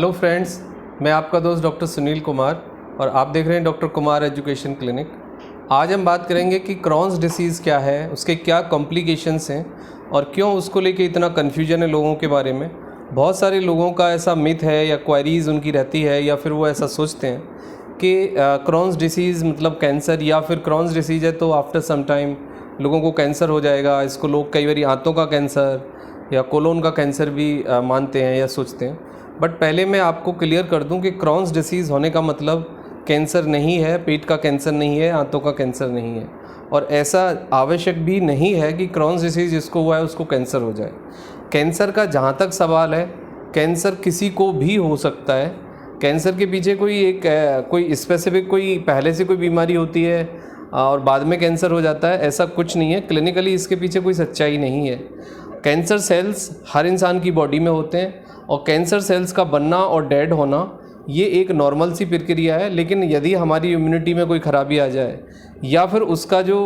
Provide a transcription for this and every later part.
Hello friends, मैं आपका दोस्त डॉक्टर सुनील कुमार और आप देख रहे हैं डॉक्टर कुमार एजुकेशन क्लिनिक। आज हम बात करेंगे कि क्रॉन्स डिसीज़ क्या है, उसके क्या कॉम्प्लिकेशंस हैं और क्यों उसको लेके इतना कन्फ्यूजन है लोगों के बारे में। बहुत सारे लोगों का ऐसा मिथ है या क्वेरीज़ उनकी रहती है या फिर वो ऐसा सोचते हैं कि क्रॉन्स डिसीज़ मतलब कैंसर, या फिर क्रॉन्स डिसीज़ है तो आफ्टर सम टाइम लोगों को कैंसर हो जाएगा। इसको लोग कई बार आंतों का कैंसर या कोलोन का कैंसर भी मानते हैं या सोचते हैं। बट पहले मैं आपको क्लियर कर दूं कि क्रॉन्स डिसीज़ होने का मतलब कैंसर नहीं है, पेट का कैंसर नहीं है, आंतों का कैंसर नहीं है, और ऐसा आवश्यक भी नहीं है कि क्रॉन्स डिसीज़ जिसको हुआ है उसको कैंसर हो जाए। कैंसर का जहाँ तक सवाल है, कैंसर किसी को भी हो सकता है। कैंसर के पीछे कोई स्पेसिफिक कोई पहले से कोई बीमारी होती है और बाद में कैंसर हो जाता है, ऐसा कुछ नहीं है। क्लिनिकली इसके पीछे कोई सच्चाई नहीं है। कैंसर सेल्स हर इंसान की बॉडी में होते हैं और कैंसर सेल्स का बनना और डेड होना ये एक नॉर्मल सी प्रक्रिया है। लेकिन यदि हमारी इम्यूनिटी में कोई ख़राबी आ जाए या फिर उसका जो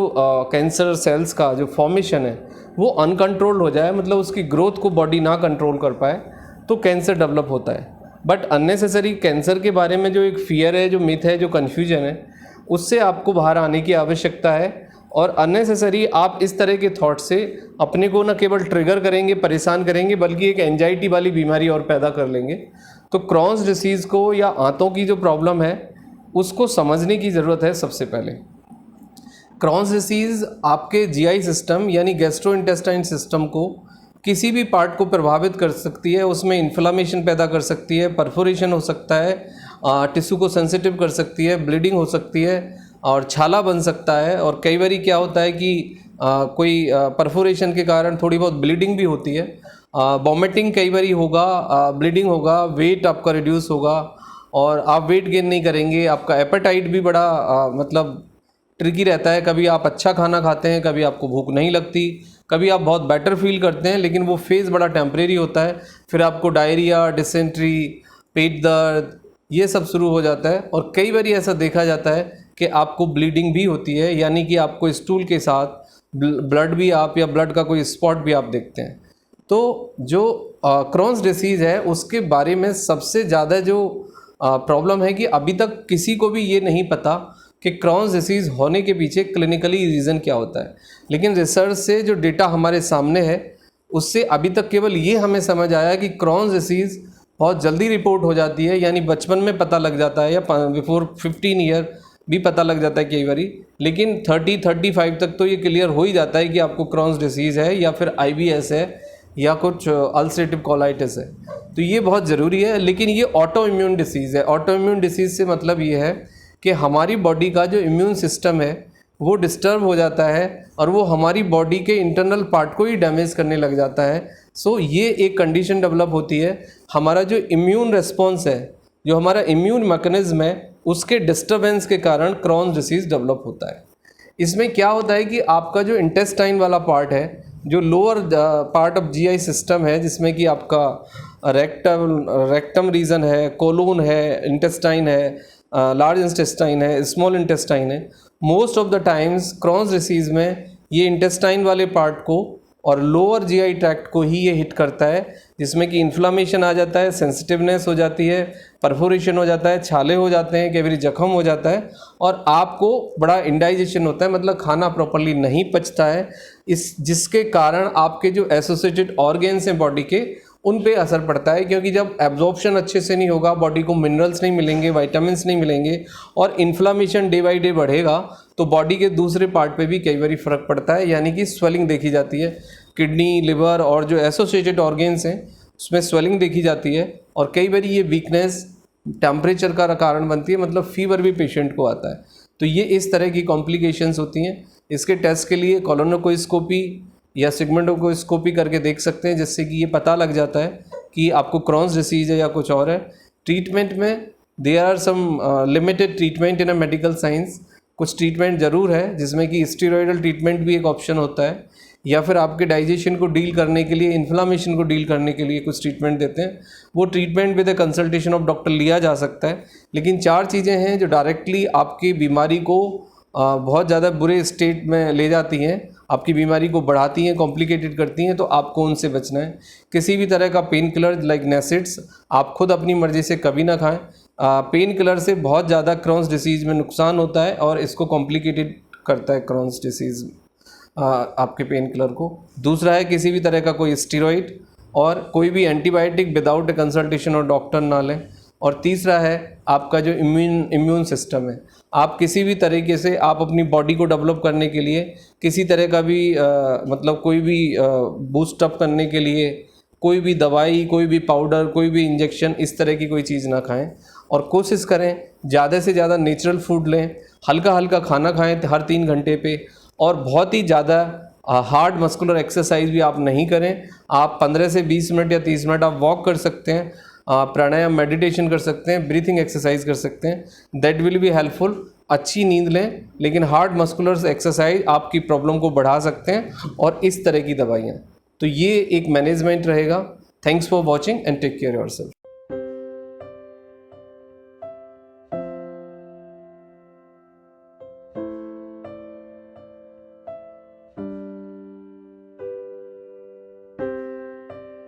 कैंसर सेल्स का जो फॉर्मेशन है वो अनकंट्रोल्ड हो जाए, मतलब उसकी ग्रोथ को बॉडी ना कंट्रोल कर पाए, तो कैंसर डेवलप होता है। बट अननेसेसरी कैंसर के बारे में जो एक फियर है, जो मिथ है, जो कन्फ्यूजन है, उससे आपको बाहर आने की आवश्यकता है। और अननेसेसरी आप इस तरह के थॉट से अपने को न केवल ट्रिगर करेंगे, परेशान करेंगे, बल्कि एक एंजाइटी वाली बीमारी और पैदा कर लेंगे। तो क्रॉन्स डिसीज़ को या आंतों की जो प्रॉब्लम है उसको समझने की ज़रूरत है। सबसे पहले क्रॉन्स डिसीज़ आपके जीआई सिस्टम यानी गैस्ट्रोइंटेस्टाइन सिस्टम को किसी भी पार्ट को प्रभावित कर सकती है। उसमें इन्फ्लामेशन पैदा कर सकती है, परफोरेशन हो सकता है, टिश्यू को सेंसिटिव कर सकती है, ब्लीडिंग हो सकती है और छाला बन सकता है। और कई बार क्या होता है कि कोई परफोरेशन के कारण थोड़ी बहुत ब्लीडिंग भी होती है, वॉमिटिंग कई बार होगा, ब्लीडिंग होगा, वेट आपका रिड्यूस होगा और आप वेट गेन नहीं करेंगे। आपका एपेटाइट भी बड़ा मतलब ट्रिकी रहता है। कभी आप अच्छा खाना खाते हैं, कभी आपको भूख नहीं लगती, कभी आप बहुत बेटर फील करते हैं, लेकिन वो फेज़ बड़ा टेम्परेरी होता है। फिर आपको डायरिया, डिसेंट्री, पेट दर्द ये सब शुरू हो जाता है। और कई बार ऐसा देखा जाता है कि आपको ब्लीडिंग भी होती है, यानी कि आपको स्टूल के साथ ब्लड भी आप या ब्लड का कोई स्पॉट भी आप देखते हैं। तो जो क्रॉन्स डिसीज़ है उसके बारे में सबसे ज़्यादा जो प्रॉब्लम है कि अभी तक किसी को भी ये नहीं पता कि क्रॉन्स डिसीज़ होने के पीछे क्लिनिकली रीज़न क्या होता है। लेकिन रिसर्च से जो डेटा हमारे सामने है उससे अभी तक केवल ये हमें समझ आया कि क्रॉन्स डिसीज़ बहुत जल्दी रिपोर्ट हो जाती है, यानी बचपन में पता लग जाता है या बिफोर 15 ईयर भी पता लग जाता है कई बारी। लेकिन 30-35 तक तो ये क्लियर हो ही जाता है कि आपको क्रॉन्स डिसीज़ है या फिर IBS है या कुछ अल्सरेटिव कोलाइटिस है। तो ये बहुत ज़रूरी है। लेकिन ये ऑटो इम्यून डिसीज़ है। ऑटो इम्यून डिसीज़ से मतलब ये है कि हमारी बॉडी का जो इम्यून सिस्टम है वो डिस्टर्ब हो जाता है और वो हमारी बॉडी के इंटरनल पार्ट को ही डैमेज करने लग जाता है। सो ये एक कंडीशन डेवलप होती है। हमारा जो इम्यून रिस्पॉन्स है, जो हमारा इम्यून मैकेनिज्म है, उसके डिस्टर्बेंस के कारण क्रॉन्स डिसीज़ डेवलप होता है। इसमें क्या होता है कि आपका जो इंटेस्टाइन वाला पार्ट है, जो lower part of GI system है, जिसमें कि आपका रेक्टम रीजन है, कोलोन है, इंटेस्टाइन है, लार्ज इंटेस्टाइन है, स्मॉल इंटेस्टाइन है, most of the times Crohn's disease में ये इंटेस्टाइन वाले पार्ट को और लोअर जीआई ट्रैक्ट को ही ये हिट करता है, जिसमें कि इन्फ्लामेशन आ जाता है, सेंसिटिवनेस हो जाती है, परफोरेशन हो जाता है, छाले हो जाते हैं, कई बार जख्म हो जाता है और आपको बड़ा इंडाइजेशन होता है, मतलब खाना प्रॉपर्ली नहीं पचता है। जिसके कारण आपके जो एसोसिएटेड ऑर्गेन्स हैं बॉडी के, उन पे असर पड़ता है, क्योंकि जब एब्जॉर्प्शन अच्छे से नहीं होगा, बॉडी को मिनरल्स नहीं मिलेंगे, विटामिन्स नहीं मिलेंगे और इन्फ्लामेशन डे बाई डे बढ़ेगा, तो बॉडी के दूसरे पार्ट पे भी कई बार फ़र्क पड़ता है, यानी कि स्वेलिंग देखी जाती है। किडनी, लिवर और जो एसोसिएटेड ऑर्गेन्स हैं उसमें स्वेलिंग देखी जाती है और कई बार ये वीकनेस टेम्परेचर का कारण बनती है, मतलब फीवर भी पेशेंट को आता है। तो ये इस तरह की कॉम्प्लिकेशंस होती हैं। इसके टेस्ट के लिए कोलोनोस्कोपी या सिग्मेंडोस्कोपी करके देख सकते हैं, जिससे कि ये पता लग जाता है कि आपको क्रॉन्स डिसीज़ है या कुछ और है। ट्रीटमेंट में there are some limited treatment in a medical science. कुछ ट्रीटमेंट ज़रूर है जिसमें कि स्टेरॉयडल ट्रीटमेंट भी एक ऑप्शन होता है, या फिर आपके डाइजेशन को डील करने के लिए, इन्फ्लामेशन को डील करने के लिए कुछ ट्रीटमेंट देते हैं। वो treatment with the consultation of doctor लिया जा सकता है। लेकिन 4 चीज़ें हैं जो डायरेक्टली आपकी बीमारी को बहुत ज़्यादा बुरे स्टेट में ले जाती हैं, आपकी बीमारी को बढ़ाती हैं, कॉम्प्लिकेटेड करती हैं, तो आपको उनसे बचना है। किसी भी तरह का पेन किलर लाइक नेसिड्स आप खुद अपनी मर्ज़ी से कभी ना खाएं। पेन किलर से बहुत ज़्यादा क्रॉन्स डिसीज़ में नुकसान होता है और इसको कॉम्प्लिकेटेड करता है क्रॉन्स डिसीज़ आपके पेन किलर को। दूसरा है किसी भी तरह का कोई स्टेरॉइड और कोई भी एंटीबायोटिक विदाउट ए कंसल्टेशन और डॉक्टर ना लें। और तीसरा है आपका जो इम्यून सिस्टम है, आप किसी भी तरीके से आप अपनी बॉडी को डेवलप करने के लिए किसी तरह का भी मतलब कोई भी बूस्ट अप करने के लिए कोई भी दवाई, कोई भी पाउडर, कोई भी इंजेक्शन, इस तरह की कोई चीज़ ना खाएं। और कोशिश करें ज़्यादा से ज़्यादा नेचुरल फूड लें, हल्का हल्का खाना खाएं हर 3 घंटे पे, और बहुत ही ज़्यादा हार्ड मस्कुलर एक्सरसाइज भी आप नहीं करें। आप 15 से 20 मिनट या 30 मिनट आप वॉक कर सकते हैं, प्राणायाम मेडिटेशन कर सकते हैं, ब्रीथिंग एक्सरसाइज कर सकते हैं, दैट विल बी हेल्पफुल। अच्छी नींद लें, लेकिन हार्ड मस्कुलर एक्सरसाइज आपकी प्रॉब्लम को बढ़ा सकते हैं, और इस तरह की दवाइयाँ। तो ये एक मैनेजमेंट रहेगा। Thanks for watching and take care yourself.